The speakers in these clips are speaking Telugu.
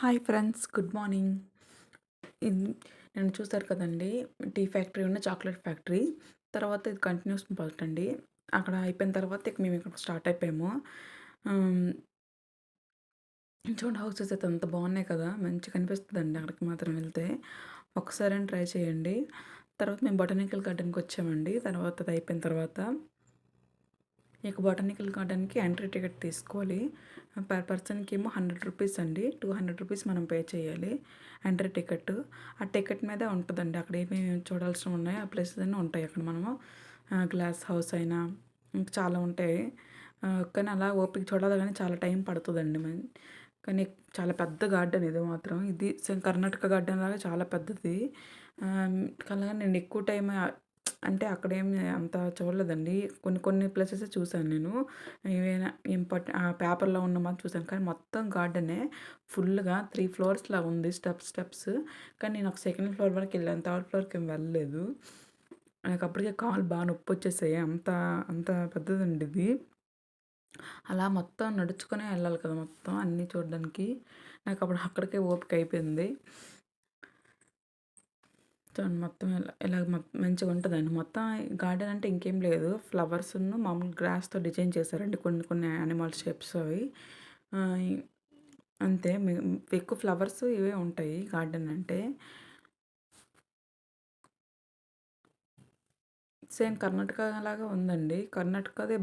Hi friends, good morning. నన్ను చూసారు కదండీ! Tea factory chocolate factory. తర్వాత ఇది కంటిన్యూస్ పార్ట్ అండి. అక్కడ అయిపోయిన తర్వాత ఇక మేము ఇక్కడ స్టార్ట్ అయిపోయాము. ఆహ్, చూడండి హౌసెస్ అయితే ఎంత బాగున్నాయి కదా! మంచిగా అనిపిస్తదండి అక్కడికి మాత్రం వెళ్తే. ఒక్కసారైనా ట్రై చేయండి. తర్వాత మేము బొటానికల్ గార్డెన్‌కి వచ్చామండి. తర్వాత అది అయిపోయిన తర్వాత ఇక బొటానికల్ గార్డెన్‌కి ఎంట్రీ టికెట్ తీసుకోవాలి. పర్ పర్సన్‌కేమో రూ. 100 అండి. రూ. 200 మనం పే చేయాలి ఎంట్రీ టికెట్. ఆ టికెట్ మీదే ఉంటదండి. అక్కడ ఏమేమి చూడాల్సినవి ఉన్నాయో ఆ ప్లేసెస్ అన్నీ ఉంటాయి. అక్కడ మనము గ్లాస్ హౌస్ అయినా ఇంకా చాలా ఉంటాయి. కానీ అలా ఓపిక చూడాలి గానీ చాలా టైం పడతదండి. కానీ చాలా పెద్ద గార్డెన్ ఇది మాత్రం. ఇది సేమ్ కర్ణాటక గార్డెన్ లాగా చాలా పెద్దది. కానీ నేను ఎక్కువ టైం అంటే అక్కడేమి అంత చూడలేదండి. కొన్ని కొన్ని ప్లేసెసే చూసాను నేను. ఏవైనా పేపర్‌లో ఉన్న మాత్రం చూసాను. కానీ మొత్తం గార్డెనే ఫుల్‌గా 3 ఫ్లోర్స్‌లా ఉంది. స్టెప్స్. కానీ నేను ఒక సెకండ్ ఫ్లోర్ వరకెళ్ళాను. థర్డ్ ఫ్లోర్‌కేమి వెళ్ళలేదు. నాకు అప్పటికే కాళ్ళు బాగా నొప్పొచ్చేసాయి. అంత అంత పెద్దదండి ఇది. అలా మొత్తం నడుచుకునే వెళ్ళాలి కదా! మొత్తం అన్నీ చూడడానికి. నాకప్పుడు అక్కడికే ఓపిక అయిపోయింది. చూడండి మొత్తం ఇలాగ మంచిగుంటదండి. మొత్తం గార్డెన్ అంటే ఇంకేం లేదు. ఫ్లవర్సును మామూలు గ్రాస్‌తో డిజైన్ చేశారండి. కొన్ని కొన్ని యానిమల్ షేప్స్ అవి. ఆహ్, అంతే ఎక్కువ ఫ్లవర్స్ ఇవే ఉంటాయి గార్డెన్ అంటే. సేమ్ కర్ణాటక లాగా ఉందండి. కర్ణాటకది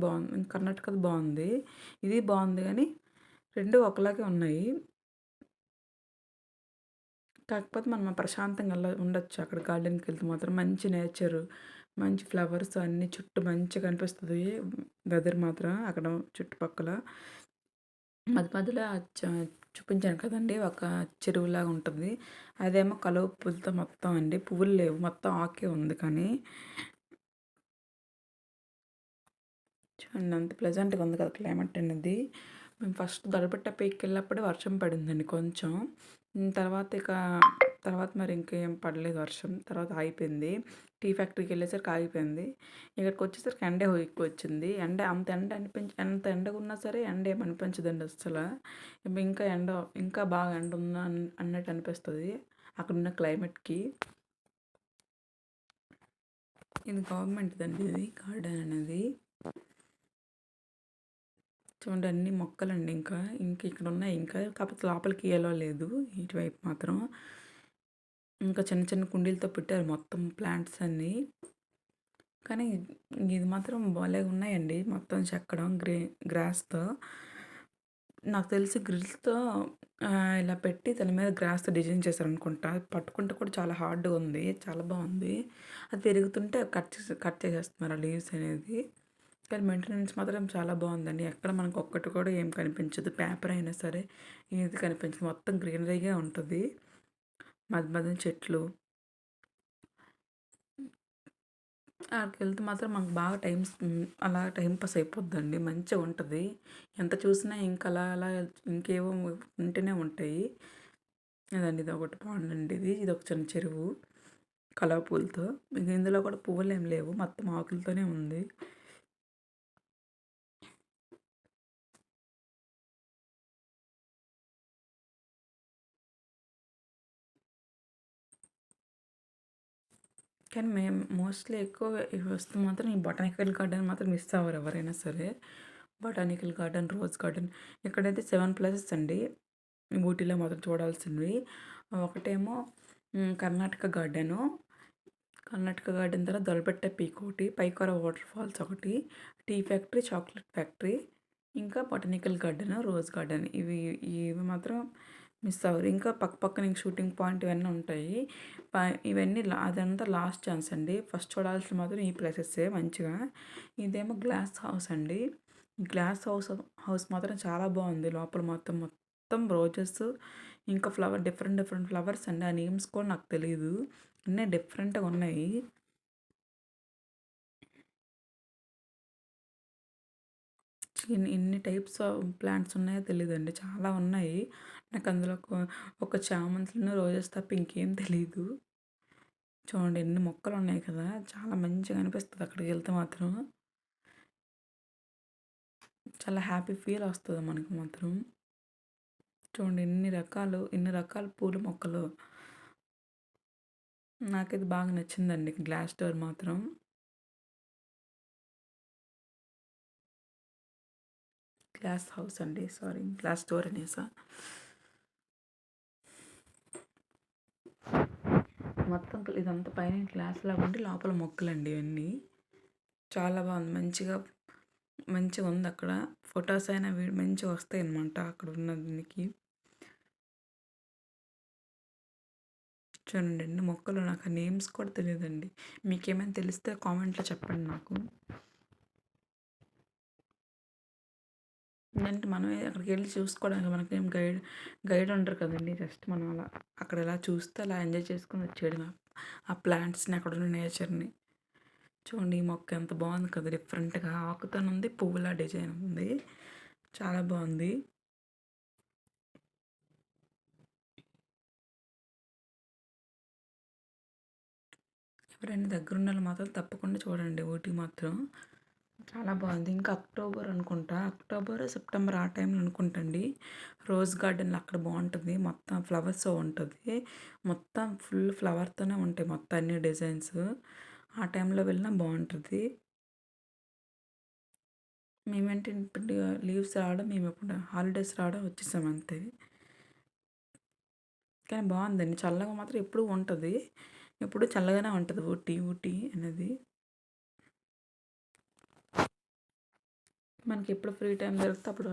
బావుంది. ఇది బావుంది గానీ 2 ఒకలాగే ఉన్నాయి. కాకపోతే మనం ప్రశాంతంగా ఉండొచ్చు. అక్కడ గార్డెన్‌కెళ్తే మాత్రం మంచి నేచరు, మంచి ఫ్లవర్స్ అన్నీ చుట్టూ మంచిగా అనిపిస్తది. వెదర్ మాత్రం అక్కడ చుట్టుపక్కల. మధ్య మధ్యలో చూపించాను కదండీ! ఒక చెరువులాగా ఉంటుంది. అదేమో కలువ పూలతో మొత్తం అండి. పువ్వులు లేవు. మొత్తం ఆకే ఉంది కానీ. చూడండి ఎంత ప్లెజెంట్‌గా ఉంది కదా! క్లైమేట్ అనేది. మేము ఫస్ట్ దడబెట్ట పీక్‌కెళ్ళినప్పుడే వర్షం పడిందండి కొంచెం. తర్వాత మరి ఇంకేం పడలేదు వర్షం. తర్వాత ఆగిపోయింది. టీ ఫ్యాక్టరీకెళ్ళేసరికి ఆగిపోయింది. ఇక్కడికొచ్చేసరికి ఎండే ఎక్కువొచ్చింది. ఎంత ఎండగున్నా సరే ఎండేమి అనిపించదండి అస్సల. ఇంకా బాగా ఎండుందా అన్నట్టు అనిపిస్తది. అక్కడున్న క్లైమేట్‌కి. ఇది గవర్నమెంట్‌దండి ఇది గార్డెన్ అనేది. చూడండి అన్ని మొక్కలండి ఇంకా. ఇక్కడున్నాయి ఇంకా. కాకపోతే లోపలికి ఎలో లేదు. ఇటువైపు మాత్రం. ఇంకా చిన్న చిన్న కుండీలతో పెట్టారు మొత్తం ప్లాంట్స్ అన్నీ. కానీ ఇది మాత్రం భలేగున్నాయండి. మొత్తం చెక్కడం గ్రాస్‌తో. నాకు తెలిసి గ్రిల్స్‌తో ఇలా పెట్టి దాని మీద గ్రాస్‌తో డిజైన్ చేశారనుకుంటా. పట్టుకుంటే కూడా చాలా హార్డ్‌గా ఉంది. చాలా బావుంది. అది పెరుగుతుంటే కట్ చేసేస్తున్నారు ఆ లీవ్స్ అనేది. కానీ మెయింటెనెన్స్ మాత్రం చాలా బావుందండి. ఎక్కడ మనకు ఒక్కటి కూడా ఏం కనిపించదు. పేపర్ అయినా సరే ఏది కనిపించదు. మొత్తం గ్రీనరీగా ఉంటది. మధ్య మధ్యన చెట్లు. ఆడికెళ్తే మాత్రం మనకు బాగా అలా టైం పాస్ అయిపోద్దండి. మంచిగుంటది. ఎంత చూసినా ఇంకా అలా అలా ఇంకేవో ఉంటూనే ఉంటాయి. అదండి ఇదొకటి పాండ్ అండి ఇది. ఇదొక చిన్న చెరువు కలువ పూలతో. ఇంక ఇందులో కూడా పువ్వులేం లేవు. మొత్తం ఆకులతోనే ఉంది. కానీ మేము మోస్ట్‌లీ ఎక్కువ ఇవి వస్తే మాత్రం ఈ బొటానికల్ గార్డెన్ మాత్రం మిస్ అవ్వరు ఎవరైనా సరే. బొటానికల్ గార్డెన్, రోజ్ గార్డెన్ ఇక్కడైతే 7 ప్లేసెస్ అండి. ఊటీలో మాత్రం చూడాల్సినవి. ఒకటేమో కర్ణాటక గార్డెను. కర్ణాటక గార్డెన్ తర్వాత దొలబెట్ట పీక్ ఒకటి, పైకారా వాటర్ ఫాల్స్ ఒకటి, టీ ఫ్యాక్టరీ, చాక్లెట్ ఫ్యాక్టరీ, ఇంకా బొటానికల్ గార్డెన్, రోజ్ గార్డెన్ ఇవి మాత్రం మిస్ అవ్వరు. ఇంకా పక్కన ఇంక షూటింగ్ పాయింట్ ఇవన్నీ ఉంటాయి. ఇవన్నీ అదంతా లాస్ట్ ఛాన్స్ అండి. ఫస్ట్ చూడాల్సిన మాత్రం ఈ ప్లేసెసే మంచిగా. ఇదేమో గ్లాస్ హౌస్ అండి. ఈ గ్లాస్ హౌస్ మాత్రం చాలా బాగుంది. లోపల మొత్తం రోజెస్ ఇంకా డిఫరెంట్ డిఫరెంట్ ఫ్లవర్స్ అండి. ఆ నేమ్స్ కూడా నాకు తెలీదు. అన్నీ డిఫరెంట్‌గా ఉన్నాయి. ఎన్ని టైప్స్ ఆఫ్ ప్లాంట్స్ ఉన్నాయో తెలీదండి. చాలా ఉన్నాయి. నాకు అందులో ఒక చామంతులను, రోజెస్ తప్ప ఇంకేం తెలీదు. చూడండి ఎన్ని మొక్కలున్నాయి కదా! చాలా మంచిగా అనిపిస్తది అక్కడికెళ్తే మాత్రం. చాలా హ్యాపీ ఫీల్ వస్తది మనకు మాత్రం. చూడండి ఎన్ని రకాల పూల మొక్కలు. నాకైతే బాగా నచ్చిందండి గ్లాస్ డోర్ మాత్రం. గ్లాస్ హౌస్ అండి. సారీ గ్లాస్ డోర్ అనేసా. మొత్తం ఇదంతా పైన గ్లాస్‌లాగా ఉండి లోపల మొక్కలండి ఇవన్నీ. చాలా బాగుంది. మంచిగా ఉందక్కడ. ఫోటోస్ అయినా మంచిగా వస్తాయన్నమాట అక్కడ ఉన్న దీనికి. చూడండి ఎన్ని మొక్కలు, నాకు ఆ నేమ్స్ కూడా తెలియదండి. మీకేమైనా తెలిస్తే కామెంట్‌లో చెప్పండి నాకు. అంటే మనమే అక్కడికెళ్ళి చూసుకోవడానికి మనకేం గైడ్ ఉండరు కదండీ. జస్ట్ మనం అలా అక్కడ ఎలా చూస్తే అలా ఎంజాయ్ చేసుకొని వచ్చేయడమే. ఆ ప్లాంట్స్‌ని, అక్కడున్న నేచర్‌ని. చూడండి ఈ మొక్క ఎంత బాగుంది కదా! డిఫరెంట్‌గా ఆకుతోనుంది, పువ్వులా డిజైన్ ఉంది. చాలా బాగుంది. ఎవరైనా దగ్గరున్నోళ్ళు మాత్రం తప్పకుండా చూడండి ఊటీ మాత్రం. చాలా బాగుంది. ఇంకా అక్టోబర్ అనుకుంటా. అక్టోబర్, సెప్టెంబర్ ఆ టైంలో అనుకుంటండి. రోజ్ గార్డెన్‌లో అక్కడ బాగుంటది. మొత్తం ఫ్లవర్స్ షో ఉంటది. మొత్తం ఫుల్ ఫ్లవర్‌తోనే ఉంటాయి మొత్తం అన్ని డిజైన్స్. ఆ టైంలో వెళ్ళినా బాగుంటది. మేమేంటి ఇప్పుడు లీవ్స్ రావడం, మేమిప్పుడు హాలిడేస్ రావడం వచ్చేసాం అంతే. కానీ బాగుందండి. చల్లగా మాత్రం ఎప్పుడూ ఉంటది. ఎప్పుడూ చల్లగానే ఉంటది ఊటీ అనేది. మనకెప్పుడు ఫ్రీ టైం దొరికితే అప్పుడు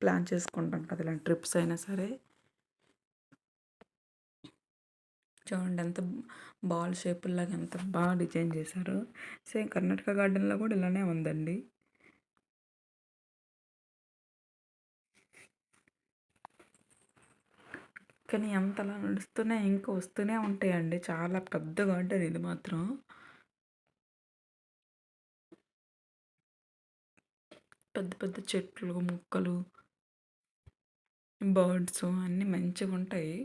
ప్లాన్ చేసుకుంటాం కదా! ఇలాంటి ట్రిప్స్ అయినా సరే. చూడండి ఎంత బాల్ షేపుల్లాగా ఎంత బాగా డిజైన్ చేశారో. సేమ్ కర్ణాటక గార్డెన్‌లో కూడా ఇలానే ఉందండి. కానీ అంతలా నడుస్తూనే ఇంకా వస్తూనే ఉంటాయండి. చాలా పెద్ద గార్డెన్ ఇది మాత్రం. పెద్ద పెద్ద చెట్లు, మొక్కలు, బర్డ్స్ అన్నీ మంచిగుంటాయి.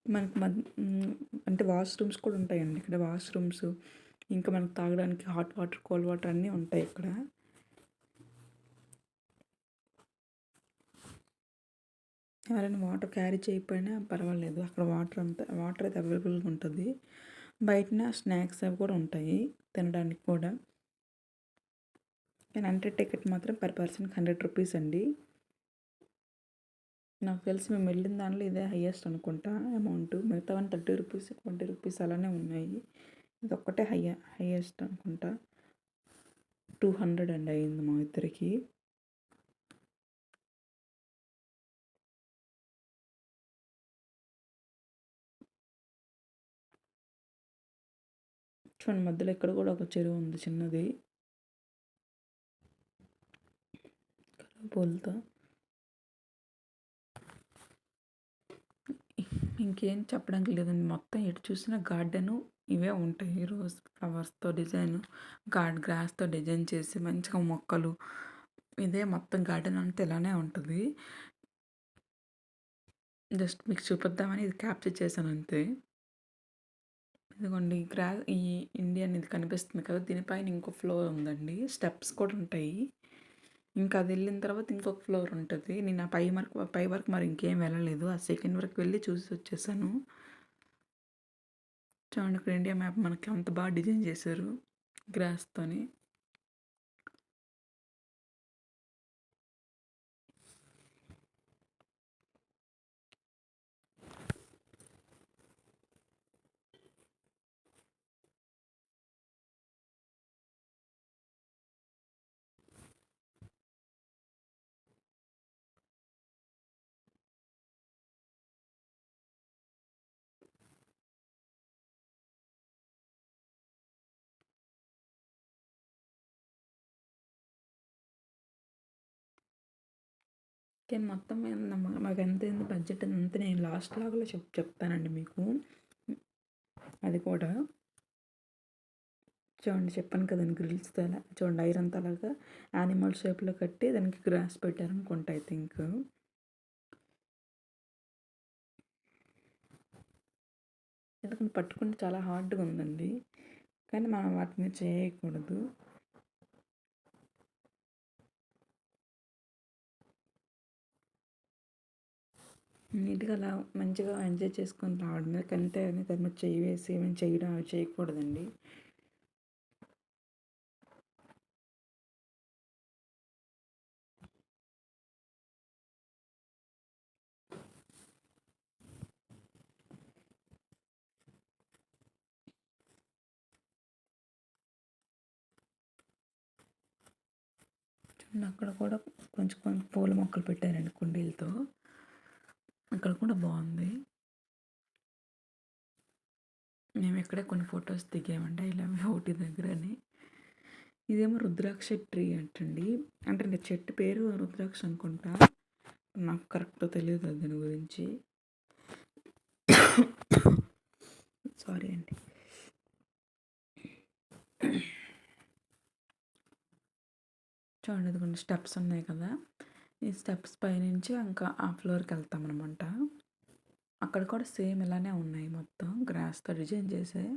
మనకు అంటే వాష్‌రూమ్స్ కూడా ఉంటాయండి ఇక్కడ. వాష్‌రూమ్స్ ఇంకా మనకు తాగడానికి హాట్ వాటర్, కోల్డ్ వాటర్ అన్నీ ఉంటాయి ఇక్కడ. ఎవరైనా వాటర్ క్యారీ చేయకపోయినా పర్వాలేదు. అక్కడ వాటర్ అయితే అవైలబుల్‌గా ఉంటది. బయటన స్నాక్స్ అవి కూడా ఉంటాయి తినడానికి కూడా. కానీ ఎంట్రీ టికెట్ మాత్రం పర్ పర్సన్‌కి రూ. 100 అండి. నాకు తెలిసి మేము వెళ్ళిన దాంట్లో ఇదే హైయెస్ట్ అనుకుంటా అమౌంట్. మిగతావన్నీ రూ. 30, రూ. 20 అలానే ఉన్నాయి. ఇదొక్కటే హైయెస్ట్ అనుకుంటా. 200 అండి అయింది మా ఇద్దరికి. చూడండి మధ్యలో ఇక్కడ కూడా ఒక చెరువు ఉంది చిన్నది. పూలతో. ఇంకేం చెప్పడానికి లేదండి. మొత్తం ఎటు చూసినా గార్డెను ఇవే ఉంటాయి. రోజ్ ఫ్లవర్స్‌తో డిజైను, గ్రాస్‌తో డిజైన్ చేసి మంచిగా మొక్కలు. ఇదే మొత్తం గార్డెన్ అంతా ఇలానే ఉంటది. జస్ట్ మీకు చూపిద్దామని ఇది క్యాప్చర్ చేశాను అంతే. ఇదిగోండి ఈ ఇండియన్ ఇది కనిపిస్తుంది కదా! దీనిపైన ఇంకో ఫ్లోర్ ఉందండి. స్టెప్స్ కూడా ఉంటాయి. ఇంకా అది వెళ్ళిన తర్వాత ఇంకొక ఫ్లోర్ ఉంటది. నేను ఆ పై వరకు మరి ఇంకేం వెళ్ళలేదు. ఆ సెకండ్ వరకు వెళ్ళి చూసి వచ్చేసాను. చూడండి ఇక్కడ ఇండియా మ్యాప్ మనకి అంత బాగా డిజైన్ చేశారు గ్రాస్తోని. కానీ మొత్తం మీద మాకు ఎంత అయింది బడ్జెట్ అంతా నేను లాస్ట్ లాగ్‌లో చెప్తానండి మీకు. అది కూడా. చూడండి చెప్పాను కదండీ గ్రిల్స్‌తో చూడండి ఐరన్‌తో అలాగా యానిమల్ షేప్‌లో కట్టి దానికి గ్రాస్ పెట్టారనుకుంటా ఐ థింక్. ఎందుకంటే పట్టుకుంటే చాలా హార్డ్‌గా ఉందండి. కానీ మనం వాటి మీద చేయకూడదు. నీట్‌గా అలా మంచిగా ఎంజాయ్ చేసుకొని రావడమే. అంతే అని దాని మీద చెయ్యి వేసి ఏమైనా చేయడం అవి చేయకూడదండి. చూడండి అక్కడ కూడా కొంచెం కొంచెం పూల మొక్కలు పెట్టారండి కుండీలతో. అక్కడ కూడా బావుంది. మేము ఇక్కడే కొన్ని ఫోటోస్ దిగామండి. ఐ లవ్ యూ ఊటీ దగ్గరని. ఇదేమో రుద్రాక్ష ట్రీ అంటండి. అంటే చెట్టు పేరు రుద్రాక్ష అనుకుంటా. నాకు కరెక్ట్‌గా తెలీదు దాని గురించి. సారీ అండి. చూడండి ఇదిగోండి స్టెప్స్ ఉన్నాయి కదా! ఈ స్టెప్స్ పైనుంచి ఇంకా ఆ ఫ్లోర్‌కెళ్తామనమాట. అక్కడ కూడా సేమ్ ఇలానే ఉన్నాయి మొత్తం గ్రాస్‌తో డిజైన్ చేసాయి.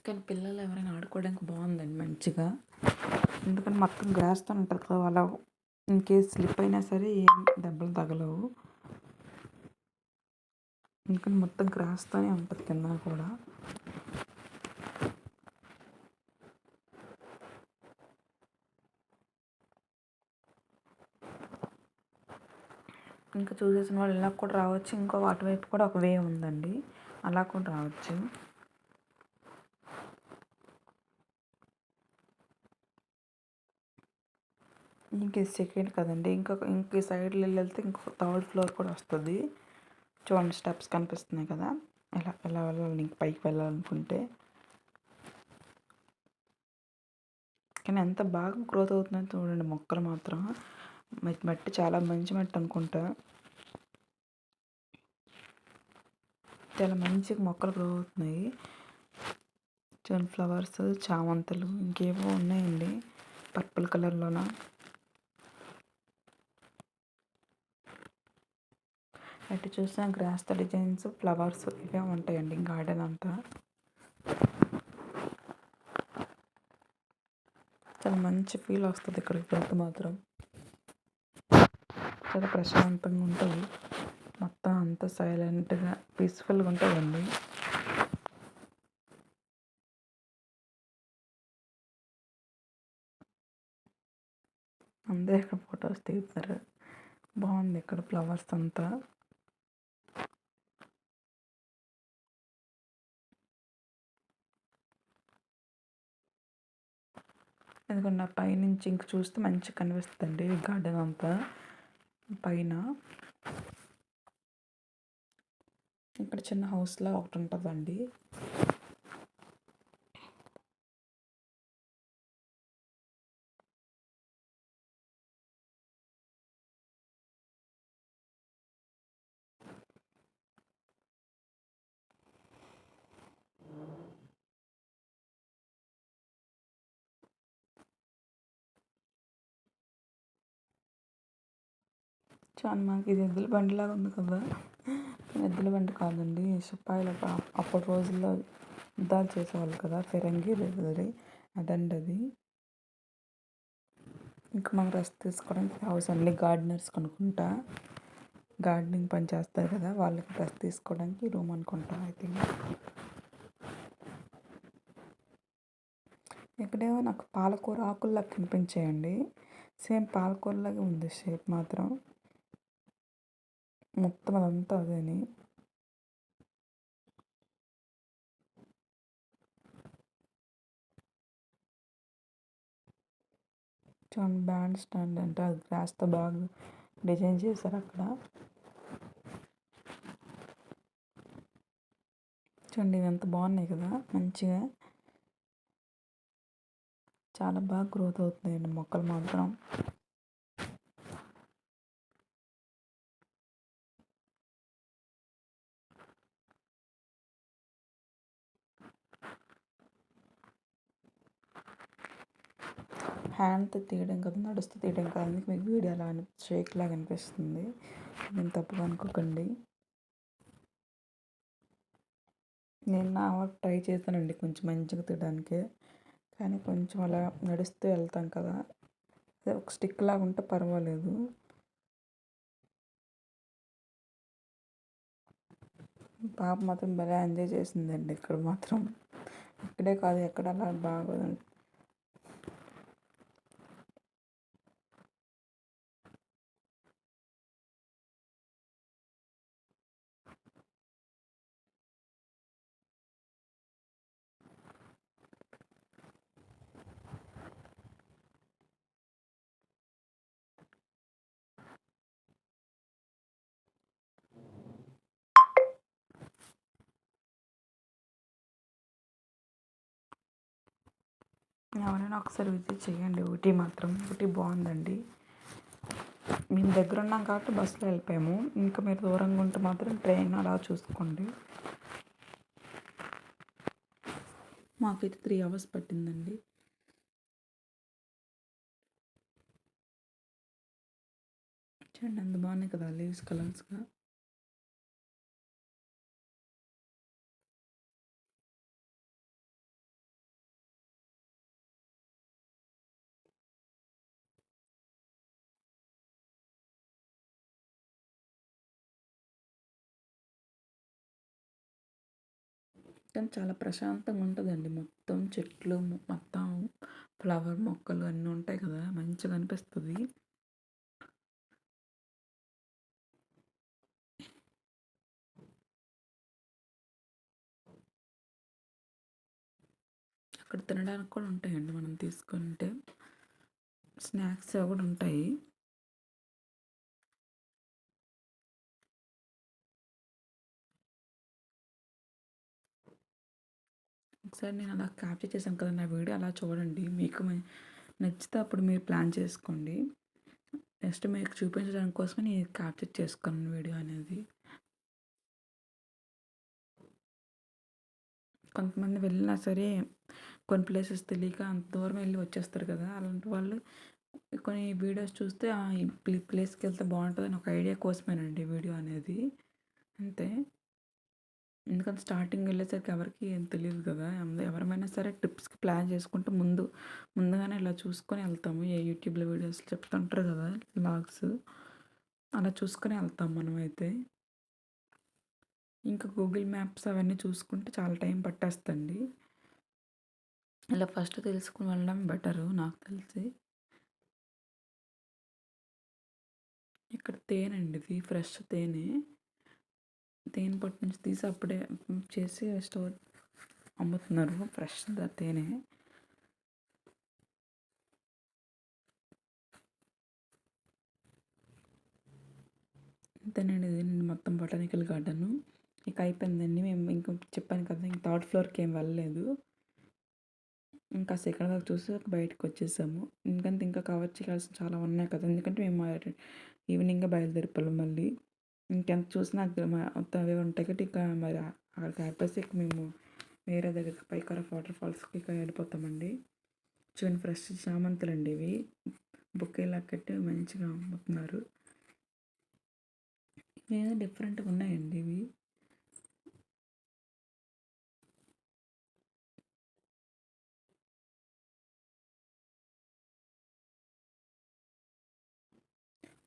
కానీ పిల్లలు ఎవరైనా ఆడుకోవడానికి బావుందండి మంచిగా. ఎందుకంటే మొత్తం గ్రాస్‌తో ఉంటది కదా! అలా ఇన్‌కేస్ స్లిప్ అయినా సరే ఏం దెబ్బలు తగలవు. ఎందుకంటే మొత్తం గ్రాస్‌తోనే ఉంటది కిందన కూడా. ఇంకా చూసేసిన వాళ్ళు ఇలా కూడా రావచ్చు. ఇంకో అటువైపు కూడా ఒక వే ఉందండి. అలా కూడా రావచ్చు. ఇంక సెకండ్ కదండి. ఇంక సైడ్‌లో వెళ్తే ఇంకో థర్డ్ ఫ్లోర్ కూడా వస్తది. చూడండి స్టెప్స్ కనిపిస్తున్నాయి కదా! ఇలా వెళ్ళాలి ఇంక పైకి వెళ్ళాలనుకుంటే. కానీ ఎంత బాగా గ్రోత్ అవుతుందో చూడండి మొక్కలు మాత్రం. మట్టి చాలా మంచి మట్టి అనుకుంటా. చాలా మంచిగా మొక్కలు గ్రో అవుతున్నాయి. చూడండి ఫ్లవర్స్, చామంతులు ఇంకేవో ఉన్నాయండి పర్పుల్ కలర్‌లోన. ఎటు చూసినా గ్రాస్‌తో డిజైన్స్, ఫ్లవర్స్ ఇవే ఉంటాయండి గార్డెన్ అంతా. చాలా మంచి ఫీల్ వస్తది ఇక్కడికి వెళ్తే మాత్రం. చాలా ప్రశాంతంగా ఉంటది. మొత్తం అంతా సైలెంట్‌గా, పీస్‌ఫుల్‌గా ఉంటదండి. అందరూ ఇక్కడ ఫోటోస్ దిగుతారు. బావుంది ఇక్కడ ఫ్లవర్స్ అంతా. ఎందుకంటే ఆ పైనుంచి ఇంక చూస్తే మంచిగా కనిపిస్తదండి గార్డెన్ అంతా పైన. ఇక్కడ చిన్న హౌస్‌లా ఒకటి ఉంటదండి. చాలా మనకి ఇది ఎద్దుల బండిలాగా ఉంది కదా! ఎద్దుల బండి కాదండి. సిపాయిలు అప్పటి రోజుల్లో యుద్ధాలు చేసేవాళ్ళు కదా! ఫిరంగి అదండి అది. ఇంకా మనం రెస్ట్ తీసుకోవడానికి హౌస్ ఓన్లీ గార్డెనర్స్‌కి అనుకుంటా. గార్డెనింగ్ పని చేస్తారు కదా! వాళ్ళకి రెస్ట్ తీసుకోవడానికి రూమ్ అనుకుంటా ఐ థింక్. ఇక్కడేమో నాకు పాలకూర ఆకుల్లా కనిపించాయండి. సేమ్ పాలకూరలాగే ఉంది షేప్ మాత్రం. మొత్తం అదంతా అదేని. చూడండి బ్యాండ్ స్టాండ్ అంటే అది గ్రాస్‌తో బాగా డిజైన్ చేశారు అక్కడ. చూడండి ఇవి ఎంత బాగున్నాయి కదా! మంచిగా చాలా బాగా గ్రోత్ అవుతున్నాయండి మొక్కలు మాత్రం. హ్యాండ్‌తో తీయడం కదా! నడుస్తూ తీయడం కాదు. అందుకే మీకు వీడియో అలా షేక్‌లాగా అనిపిస్తుంది. నేను తప్పుగా అనుకోకండి. నేను నా వరకు ట్రై చేశానండి కొంచెం మంచిగా తీయడానికి. కానీ కొంచెం అలా నడుస్తూ వెళ్తాం కదా! అదే ఒక స్టిక్ లాగా ఉంటే పర్వాలేదు. పాప మాత్రం భలే ఎంజాయ్ చేసిందండి ఇక్కడ మాత్రం. ఇక్కడే కాదు ఎక్కడ అలా బాగోదండి. ఎవరైనా ఒకసారి విజిట్ చేయండి ఊటీ మాత్రం. ఊటీ బాగుందండి. మేము దగ్గర ఉన్నాం కాబట్టి బస్సులో వెళ్ళిపోయాము. ఇంకా మీరు దూరంగా ఉంటే మాత్రం ట్రైన్ అలా చూసుకోండి. మాకైతే 3 అవర్స్ పట్టిందండి. చూడండి అంత బాగున్నాయి కదా లీవ్స్ కలర్స్‌గా. కానీ చాలా ప్రశాంతంగా ఉంటదండి. మొత్తం చెట్లు, మొత్తం ఫ్లవర్ మొక్కలు అన్నీ ఉంటాయి కదా! మంచిగా అనిపిస్తది. అక్కడ తినడానికి కూడా ఉంటాయండి మనం తీసుకుంటే. స్నాక్స్ అవి కూడా ఉంటాయి. ఒకసారి నేను అలా క్యాప్చర్ చేశాను కదా! నా వీడియో అలా చూడండి. మీకు నచ్చితే అప్పుడు మీరు ప్లాన్ చేసుకోండి. జస్ట్ మీకు చూపించడానికి కోసమే నేను క్యాప్చర్ చేసుకున్నాను వీడియో అనేది. కొంతమంది వెళ్ళినా సరే కొన్ని ప్లేసెస్ తెలియక అంత దూరం వెళ్ళి వచ్చేస్తారు కదా! అలాంటి వాళ్ళు కొన్ని వీడియోస్ చూస్తే ఈ ప్లేస్‌కి వెళ్తే బాగుంటుందని ఒక ఐడియా కోసమేనండి వీడియో అనేది. అంతే. ఎందుకంటే స్టార్టింగ్ వెళ్ళేసరికి ఎవరికీ ఏం తెలీదు కదా! ఎవరమైనా సరే ట్రిప్స్‌కి ప్లాన్ చేసుకుంటే ముందుగానే ఇలా చూసుకొని వెళ్తాము. యూట్యూబ్‌లో వీడియోస్ చెప్తుంటారు కదా! వ్లాగ్స్ అలా చూసుకొని వెళ్తాం మనమైతే. ఇంకా గూగుల్ మ్యాప్స్ అవన్నీ చూసుకుంటే చాలా టైం పట్టేస్తదండి. ఇలా ఫస్ట్ తెలుసుకొని వెళ్ళడం బెటరు నాకు తెలిసి. ఇక్కడ తేనండి ఇది ఫ్రెష్ తేనె. తేనె పట్టు నుంచి తీసి అప్పుడే చేసి స్టోర్ అమ్ముతున్నారు ఫ్రెష్ తేనె. అంతేనండి ఇది మొత్తం బొటానికల్ గార్డెను. ఇక అయిపోయిందండి. మేము ఇంక చెప్పాను కదా! ఇంక థర్డ్ ఫ్లోర్‌కి ఏం వెళ్ళలేదు. ఇంకా సెకండ్ వరకు చూసి బయటకొచ్చేసాము. ఎందుకంటే ఇంకా కవర్ చేయాల్సినవి చాలా ఉన్నాయి కదా! ఎందుకంటే మేము ఈవినింగే బయలుదేరిపోయాం మళ్ళీ. ఇంకెంత చూసినా మొత్తం అవే ఉంటాయి కాబట్టి ఇక మరి అక్కడికి ఆపేసి ఇక మేము వేరే దగ్గరికి పైకార వాటర్ ఫాల్స్‌కి ఇక వెళ్ళిపోతామండి. చూడండి ఫ్రెష్ చామంతులండి ఇవి. బొకేలా కట్టి మంచిగా అమ్ముతున్నారు. ఇవేదో డిఫరెంట్‌గా ఉన్నాయండి ఇవి.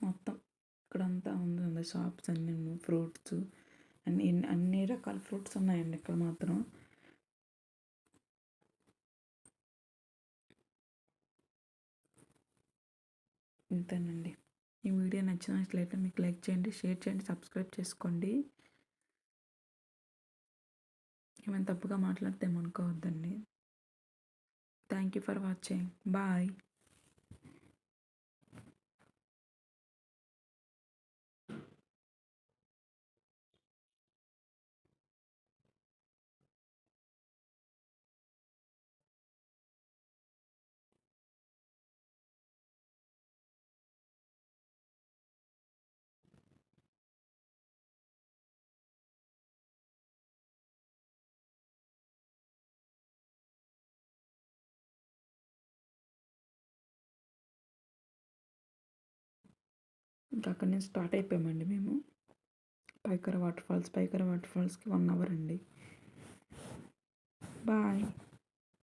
మొత్తం ఇక్కడంతా ఉంది షాప్స్ అన్నీను ఫ్రూట్స్ అన్ని రకాల ఫ్రూట్స్ ఉన్నాయండి ఇక్కడ మాత్రం. ఇంతేనండి. ఈ వీడియో నచ్చినట్లయితే మీకు లైక్ చేయండి, షేర్ చేయండి, సబ్స్క్రైబ్ చేసుకోండి. ఏమైనా తప్పుగా మాట్లాడితే ఏమనుకోవద్దండి. Thank you for watching. Bye. ఇంకా అక్కడి నుంచి స్టార్ట్ అయిపోయామండి మేము. పైకర వాటర్ ఫాల్స్‌కి 1 అవర్ అండి. బాయ్.